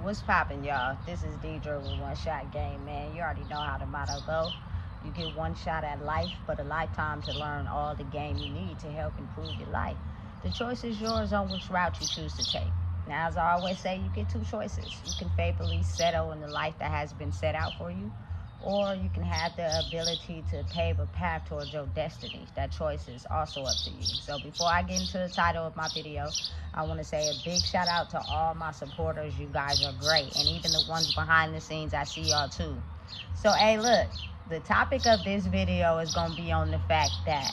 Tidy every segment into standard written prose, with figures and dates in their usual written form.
What's poppin', y'all? This is Deidre with One Shot Game, man. You already know how the motto go. You get one shot at life, but a lifetime to learn all the game you need to help improve your life. The choice is yours on which route you choose to take. Now, as I always say, you get two choices. You can faithfully settle in the life that has been set out for you, or you can have the ability to pave a path towards your destiny. That choice is also up to you. So before I get into the title of my video, I want to say a big shout out to all my supporters. You guys are great. And even the ones behind the scenes, I see y'all too. So, hey, look, the topic of this video is going to be on the fact that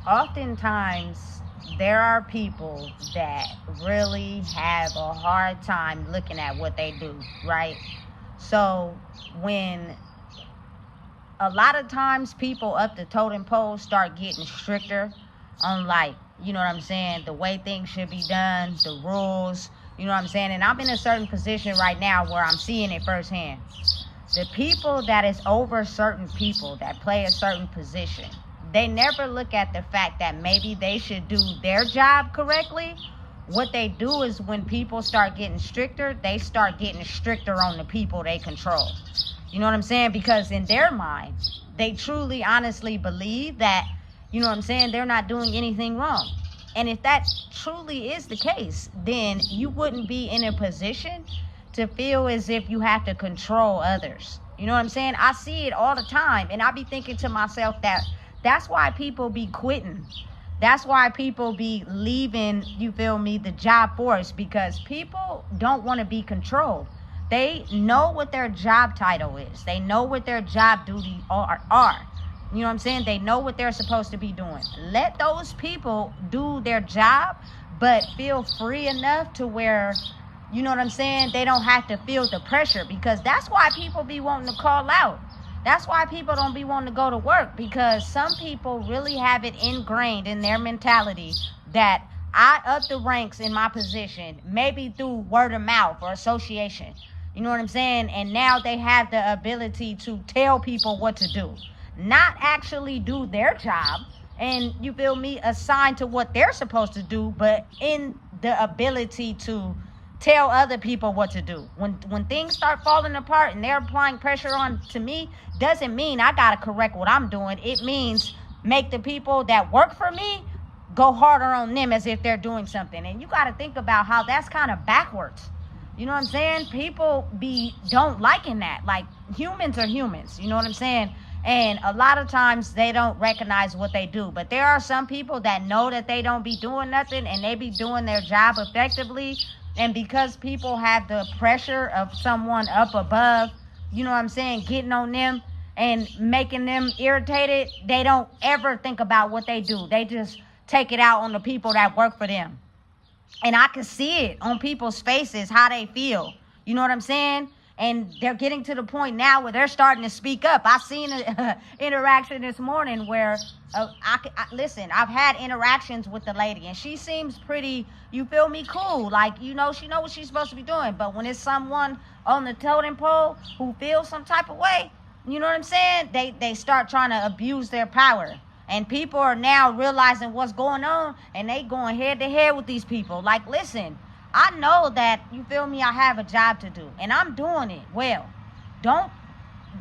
oftentimes there are people that really have a hard time looking at what they do, right? So when a lot of times people up the totem pole start getting stricter on, like, you know what I'm saying, the way things should be done, the rules, you know what I'm saying? And I'm in a certain position right now where I'm seeing it firsthand. The people that is over certain people that play a certain position, they never look at the fact that maybe they should do their job correctly. What they do is when people start getting stricter, they start getting stricter on the people they control. You know what I'm saying? Because in their mind, they truly, honestly believe that, you know what I'm saying, they're not doing anything wrong. And if that truly is the case, then you wouldn't be in a position to feel as if you have to control others. You know what I'm saying? I see it all the time, and I be thinking to myself that that's why people be quitting. That's why people be leaving, you feel me, the job force, because people don't want to be controlled. They know what their job title is. They know what their job duties are. You know what I'm saying? They know what they're supposed to be doing. Let those people do their job, but feel free enough to where, you know what I'm saying, they don't have to feel the pressure, because that's why people be wanting to call out. That's why people don't be wanting to go to work, because some people really have it ingrained in their mentality that I up the ranks in my position, maybe through word of mouth or association. You know what I'm saying? And now they have the ability to tell people what to do, not actually do their job and, you feel me, assigned to what they're supposed to do, but in the ability to tell other people what to do. When things start falling apart and they're applying pressure on to me, doesn't mean I gotta correct what I'm doing. It means make the people that work for me go harder on them as if they're doing something. And you gotta think about how that's kind of backwards. You know what I'm saying? People don't liking that. Like, humans are humans. You know what I'm saying? And a lot of times they don't recognize what they do. But there are some people that know that they don't be doing nothing and they be doing their job effectively. And because people have the pressure of someone up above, you know what I'm saying, getting on them and making them irritated, they don't ever think about what they do. They just take it out on the people that work for them. And I can see it on people's faces, how they feel. You know what I'm saying? And they're getting to the point now where they're starting to speak up. I seen an interaction this morning where, listen, I've had interactions with the lady, and she seems pretty, you feel me, cool. Like, you know, she knows what she's supposed to be doing. But when it's someone on the totem pole who feels some type of way, you know what I'm saying, they start trying to abuse their power. And people are now realizing what's going on, and they going head to head with these people. Like, listen, I know that, you feel me, I have a job to do, and I'm doing it well. Don't,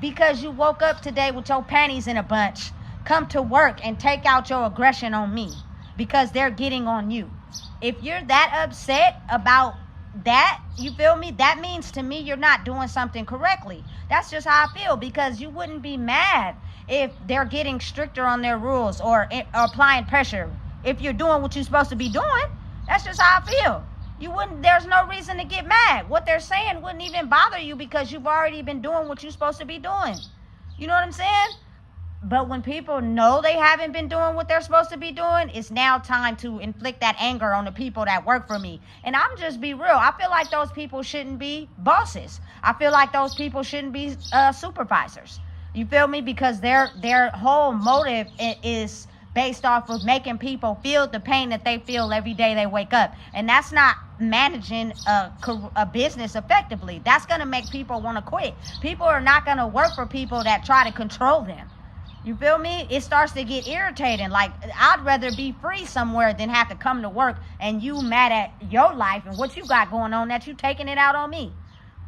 because you woke up today with your panties in a bunch, come to work and take out your aggression on me, because they're getting on you. If you're that upset about that, you feel me, that means to me you're not doing something correctly. That's just how I feel, because you wouldn't be mad if they're getting stricter on their rules or applying pressure. If you're doing what you're supposed to be doing, that's just how I feel. There's no reason to get mad. What they're saying wouldn't even bother you, because you've already been doing what you're supposed to be doing. You know what I'm saying? But when people know they haven't been doing what they're supposed to be doing, it's now time to inflict that anger on the people that work for me. And I'm just be real. I feel like those people shouldn't be bosses. I feel like those people shouldn't be supervisors. You feel me? Because their whole motive is based off of making people feel the pain that they feel every day they wake up. And that's not managing a business effectively. That's going to make people want to quit. People are not going to work for people that try to control them. You feel me? It starts to get irritating. Like, I'd rather be free somewhere than have to come to work and you mad at your life and what you got going on that you taking it out on me.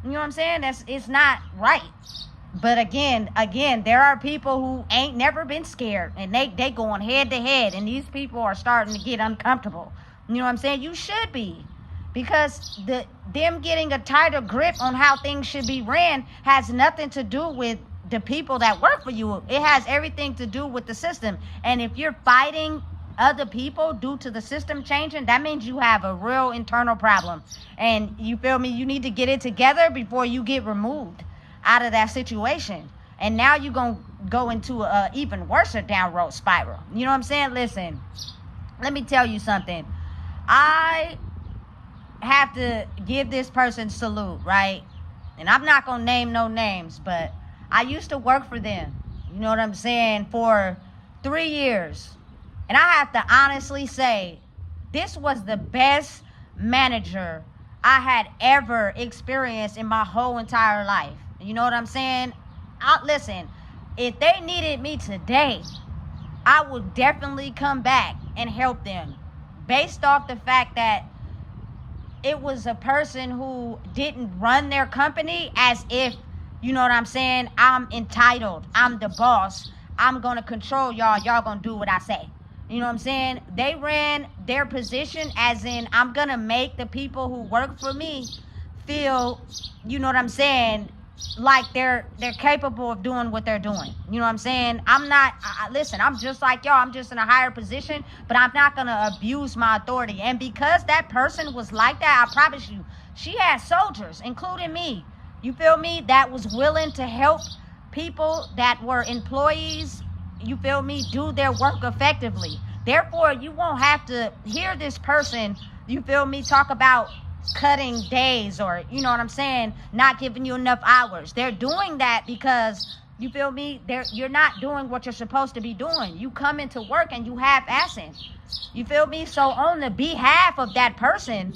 You know what I'm saying? It's not right. But again, there are people who ain't never been scared and they going head to head, and these people are starting to get uncomfortable. You know what I'm saying? You should be. Because them getting a tighter grip on how things should be ran has nothing to do with the people that work for you. It has everything to do with the system. And if you're fighting other people due to the system changing, that means you have a real internal problem. And you feel me? You need to get it together before you get removed out of that situation. And now you're going to go into a even worse down road spiral. You know what I'm saying? Listen, let me tell you something. I have to give this person salute, right? And I'm not going to name no names, but I used to work for them, you know what I'm saying, for 3 years. And I have to honestly say, this was the best manager I had ever experienced in my whole entire life. You know what I'm saying? Listen, if they needed me today, I would definitely come back and help them, based off the fact that it was a person who didn't run their company as if, you know what I'm saying, I'm entitled, I'm the boss, I'm going to control y'all going to do what I say. You know what I'm saying? They ran their position as in, I'm going to make the people who work for me feel, you know what I'm saying, like they're capable of doing what they're doing. You know what I'm saying? I'm not, listen, I'm just like y'all. I'm just in a higher position, but I'm not going to abuse my authority. And because that person was like that, I promise you, she had soldiers, including me. You feel me? That was willing to help people that were employees, you feel me, do their work effectively. Therefore, you won't have to hear this person, you feel me, talk about cutting days or, you know what I'm saying, not giving you enough hours. They're doing that because, you feel me, you're not doing what you're supposed to be doing. You come into work and you half-assing. You feel me? So on the behalf of that person,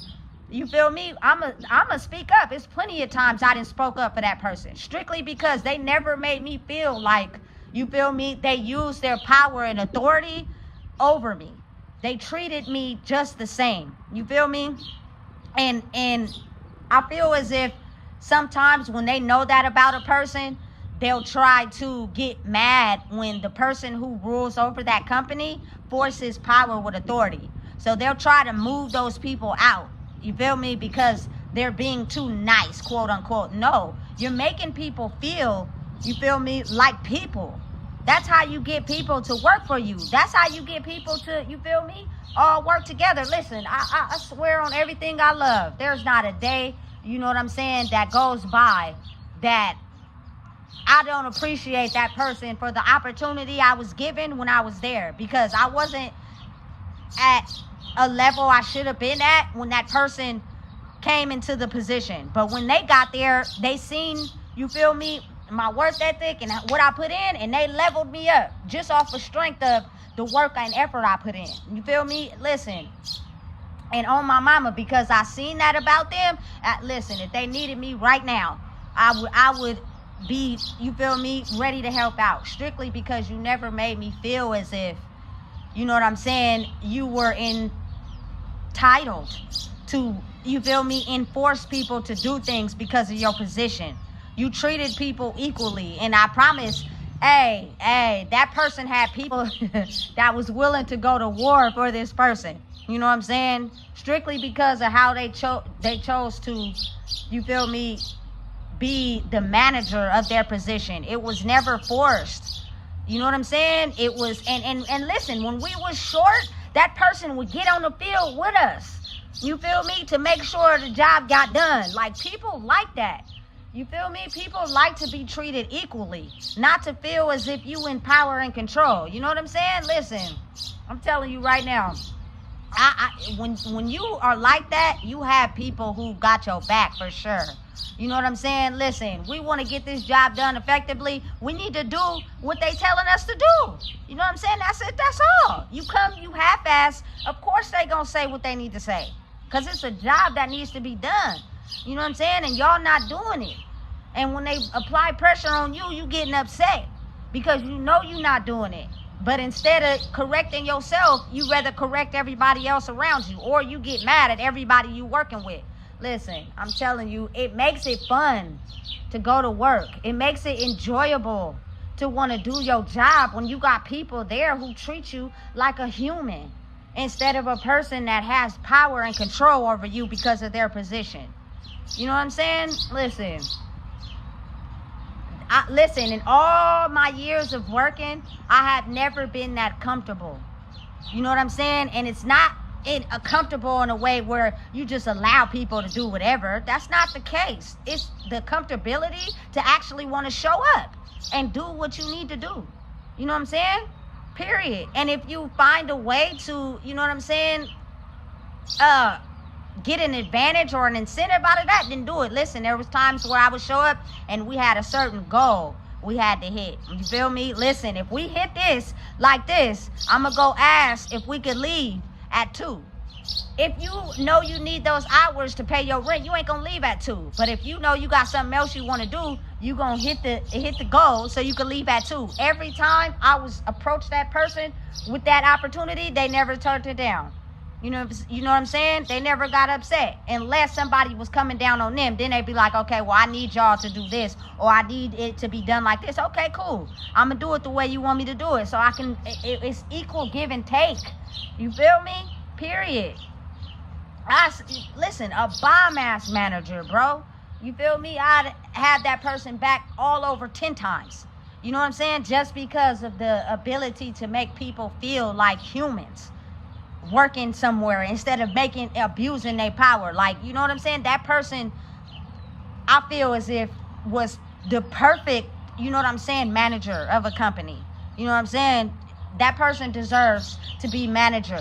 you feel me, I'm a speak up. It's plenty of times I didn't spoke up for that person, strictly because they never made me feel like, you feel me, they used their power and authority over me. They treated me just the same. You feel me? And I feel as if sometimes when they know that about a person, they'll try to get mad when the person who rules over that company forces power with authority. So they'll try to move those people out. You feel me? Because they're being too nice, quote unquote. No, you're making people feel, you feel me, like people. That's how you get people to work for you. That's how you get people to, you feel me, all work together. Listen, I swear on everything I love, there's not a day, you know what I'm saying, that goes by that I don't appreciate that person for the opportunity I was given when I was there, because I wasn't at a level I should have been at when that person came into the position. But when they got there, they seen, you feel me, my work ethic and what I put in, and they leveled me up just off the strength of the work and effort I put in. You feel me? Listen, and on my mama, because I seen that about them. Listen, if they needed me right now, I would be, you feel me, ready to help out, strictly because you never made me feel as if, you know what I'm saying, you were entitled to, you feel me, enforce people to do things because of your position. You treated people equally, and I promise, hey, that person had people that was willing to go to war for this person. You know what I'm saying? Strictly because of how they chose to, you feel me, be the manager of their position. It was never forced. You know what I'm saying? It was, and listen, when we was short, that person would get on the field with us. You feel me? To make sure the job got done. Like, people like that. You feel me? People like to be treated equally, not to feel as if you in power and control. You know what I'm saying? Listen, I'm telling you right now, when you are like that, you have people who got your back for sure. You know what I'm saying? Listen, we want to get this job done effectively. We need to do what they telling us to do. You know what I'm saying? That's it. That's all. You come, you half-ass. Of course they gonna say what they need to say, because it's a job that needs to be done. You know what I'm saying? And y'all not doing it. And when they apply pressure on you, you getting upset. because you know you're not doing it. But instead of correcting yourself, you rather correct everybody else around you, or you get mad at everybody you working with. Listen, I'm telling you, it makes it fun to go to work. It makes it enjoyable to want to do your job when you got people there who treat you like a human instead of a person that has power and control over you because of their position. You know what I'm saying? Listen, in all my years of working, I have never been that comfortable. You know what I'm saying? And it's not comfortable in a way where you just allow people to do whatever. That's not the case. It's the comfortability to actually want to show up and do what you need to do. You know what I'm saying? Period. And if you find a way to, you know what I'm saying, get an advantage or an incentive out of that, then do it. Listen, there was times where I would show up and we had a certain goal we had to hit. You feel me? Listen, if we hit this like this, I'm going to go ask if we could leave at 2. If you know you need those hours to pay your rent, you ain't going to leave at 2. But if you know you got something else you want to do, you going to hit the goal so you can leave at 2. Every time I was approach that person with that opportunity, they never turned it down. You know what I'm saying? They never got upset unless somebody was coming down on them. Then they'd be like, okay, well, I need y'all to do this, or I need it to be done like this. Okay, cool. I'm going to do it the way you want me to do it. So I can, it's equal give and take. You feel me? Period. Listen, a bomb-ass manager, bro. You feel me? I'd have that person back all over 10 times. You know what I'm saying? Just because of the ability to make people feel like humans working somewhere instead of abusing their power. Like, you know what I'm saying? That person, I feel as if was the perfect, you know what I'm saying, manager of a company. You know what I'm saying? That person deserves to be manager,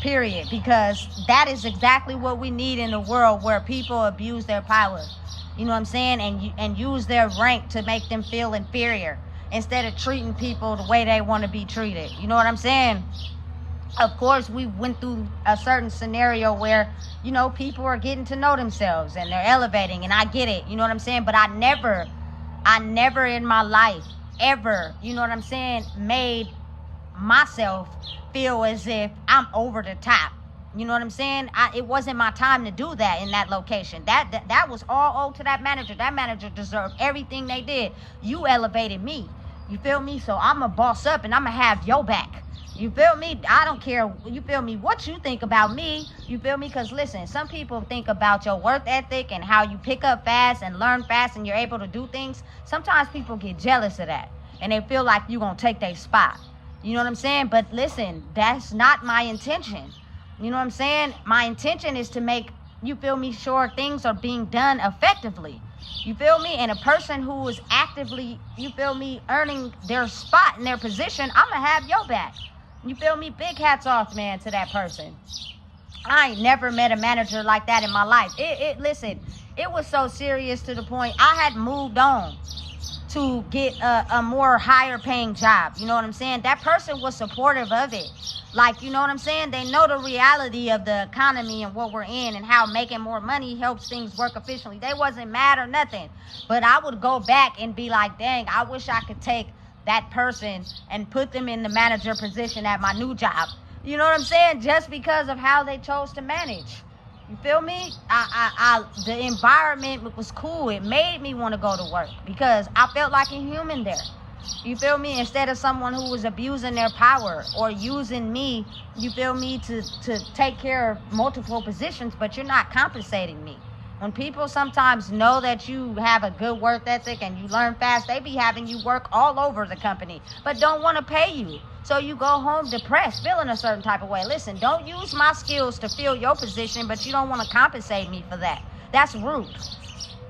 period, because that is exactly what we need in a world where people abuse their power. You know what I'm saying? And use their rank to make them feel inferior instead of treating people the way they want to be treated. You know what I'm saying? Of course, we went through a certain scenario where, you know, people are getting to know themselves and they're elevating, and I get it, you know what I'm saying? But I never in my life ever, you know what I'm saying, made myself feel as if I'm over the top. You know what I'm saying? It wasn't my time to do that in that location. That was all owed to that manager. That manager deserved everything they did. You elevated me. You feel me? So I'm going to boss up and I'm going to have your back. You feel me? I don't care, you feel me, what you think about me. You feel me? Because listen, some people think about your work ethic and how you pick up fast and learn fast and you're able to do things. Sometimes people get jealous of that and they feel like you're going to take their spot. You know what I'm saying? But listen, that's not my intention. You know what I'm saying? My intention is to make, you feel me, sure things are being done effectively. You feel me? And a person who is actively, you feel me, earning their spot in their position, I'm going to have your back. You feel me? Big hats off, man, to that person. I ain't never met a manager like that in my life. Listen, it was so serious to the point I had moved on to get a more higher paying job. You know what I'm saying? That person was supportive of it. Like, you know what I'm saying? They know the reality of the economy and what we're in and how making more money helps things work efficiently. They wasn't mad or nothing. But I would go back and be like, dang, I wish I could take that person and put them in the manager position at my new job. You know what I'm saying? Just because of how they chose to manage. You feel me? The environment was cool. It made me want to go to work because I felt like a human there. You feel me? Instead of someone who was abusing their power or using me, you feel me, to take care of multiple positions, but you're not compensating me. When people sometimes know that you have a good work ethic and you learn fast, they be having you work all over the company, but don't want to pay you. So you go home depressed, feeling a certain type of way. Listen, don't use my skills to fill your position, but you don't want to compensate me for that. That's rude.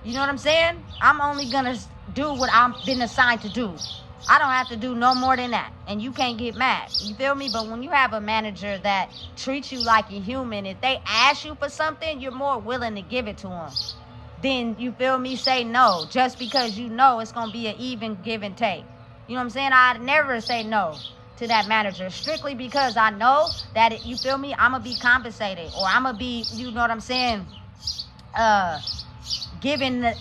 You know what I'm saying? I'm only going to do what I've been assigned to do. I don't have to do no more than that. And you can't get mad. You feel me? But when you have a manager that treats you like a human, if they ask you for something, you're more willing to give it to them. Then, you feel me, say no. Just because you know it's going to be an even give and take. You know what I'm saying? I'd never say no to that manager. Strictly because I know that, you feel me, I'm going to be compensated. Or I'm going to be, you know what I'm saying, given the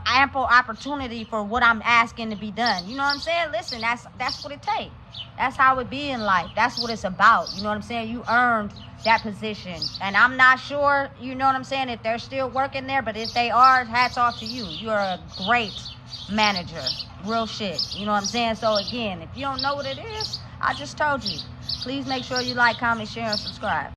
ample opportunity for what I'm asking to be done. You know what I'm saying? Listen, that's what it takes. That's how it be in life. That's what it's about. You know what I'm saying? You earned that position. And I'm not sure, you know what I'm saying, if they're still working there, but if they are, hats off to you. You're a great manager. Real shit. You know what I'm saying? So again, if you don't know what it is, I just told you. Please make sure you like, comment, share, and subscribe.